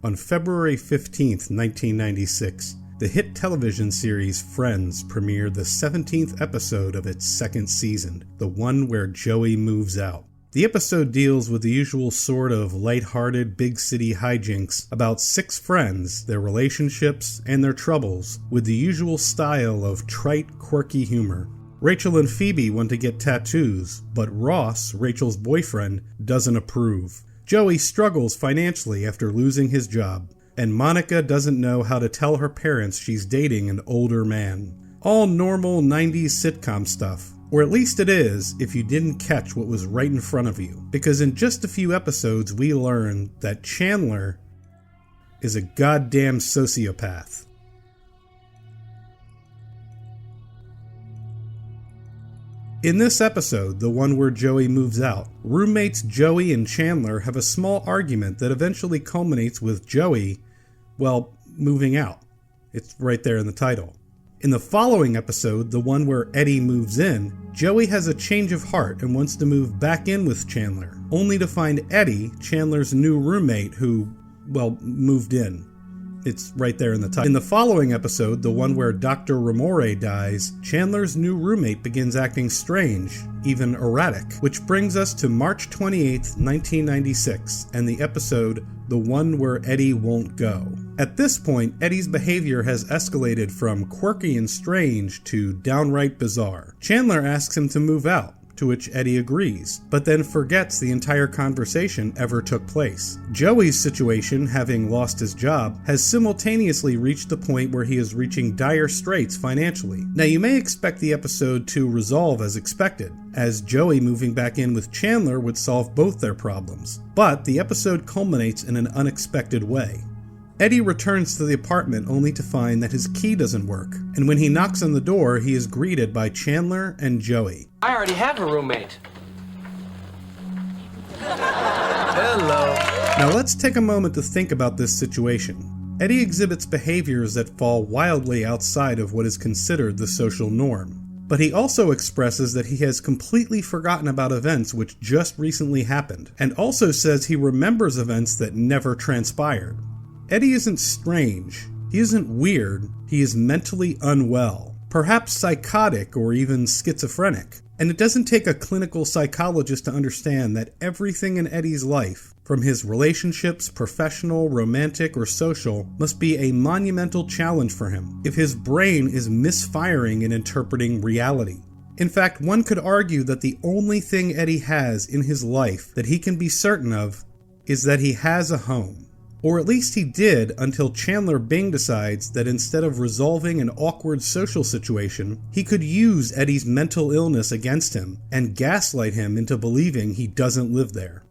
On February 15th, 1996, the hit television series Friends premiered the 17th episode of its second season, the one where Joey moves out. The episode deals with the usual sort of lighthearted big city hijinks about 6 friends, their relationships, and their troubles, with the usual style of trite, quirky humor. Rachel and Phoebe want to get tattoos, but Ross, Rachel's boyfriend, doesn't approve. Joey struggles financially after losing his job, and Monica doesn't know how to tell her parents she's dating an older man. All normal 90s sitcom stuff, or at least it is if you didn't catch what was right in front of you, because in just a few episodes we learn that Chandler is a goddamn sociopath. In this episode, the one where Joey moves out, roommates Joey and Chandler have a small argument that eventually culminates with Joey, moving out. It's right there in the title. In the following episode, the one where Eddie moves in, Joey has a change of heart and wants to move back in with Chandler, only to find Eddie, Chandler's new roommate, who, moved in. It's right there in the title. In the following episode, the one where Dr. Ramore dies, Chandler's new roommate begins acting strange, even erratic, which brings us to March 28th, 1996, and the episode, the one where Eddie won't go. At this point, Eddie's behavior has escalated from quirky and strange to downright bizarre. Chandler asks him to move out, to which Eddie agrees, but then forgets the entire conversation ever took place. Joey's situation, having lost his job, has simultaneously reached the point where he is reaching dire straits financially. Now, you may expect the episode to resolve as expected, as Joey moving back in with Chandler would solve both their problems, but the episode culminates in an unexpected way. Eddie returns to the apartment only to find that his key doesn't work, and when he knocks on the door, he is greeted by Chandler and Joey. I already have a roommate. Hello. Now let's take a moment to think about this situation. Eddie exhibits behaviors that fall wildly outside of what is considered the social norm. But he also expresses that he has completely forgotten about events which just recently happened, and also says he remembers events that never transpired. Eddie isn't strange, he isn't weird, he is mentally unwell, perhaps psychotic or even schizophrenic. And it doesn't take a clinical psychologist to understand that everything in Eddie's life, from his relationships, professional, romantic, or social, must be a monumental challenge for him if his brain is misfiring and interpreting reality. In fact, one could argue that the only thing Eddie has in his life that he can be certain of is that he has a home. Or at least he did until Chandler Bing decides that instead of resolving an awkward social situation, he could use Eddie's mental illness against him and gaslight him into believing he doesn't live there.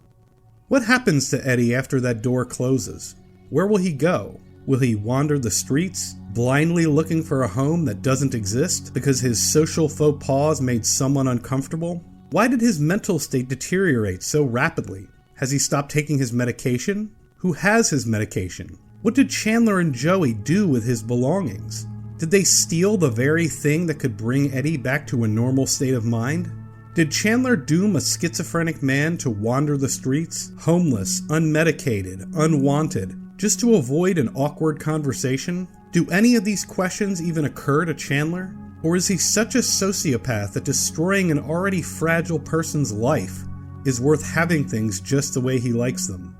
What happens to Eddie after that door closes? Where will he go? Will he wander the streets, blindly looking for a home that doesn't exist because his social faux pas made someone uncomfortable? Why did his mental state deteriorate so rapidly? Has he stopped taking his medication? Who has his medication? What did Chandler and Joey do with his belongings? Did they steal the very thing that could bring Eddie back to a normal state of mind? Did Chandler doom a schizophrenic man to wander the streets, homeless, unmedicated, unwanted, just to avoid an awkward conversation? Do any of these questions even occur to Chandler? Or is he such a sociopath that destroying an already fragile person's life is worth having things just the way he likes them?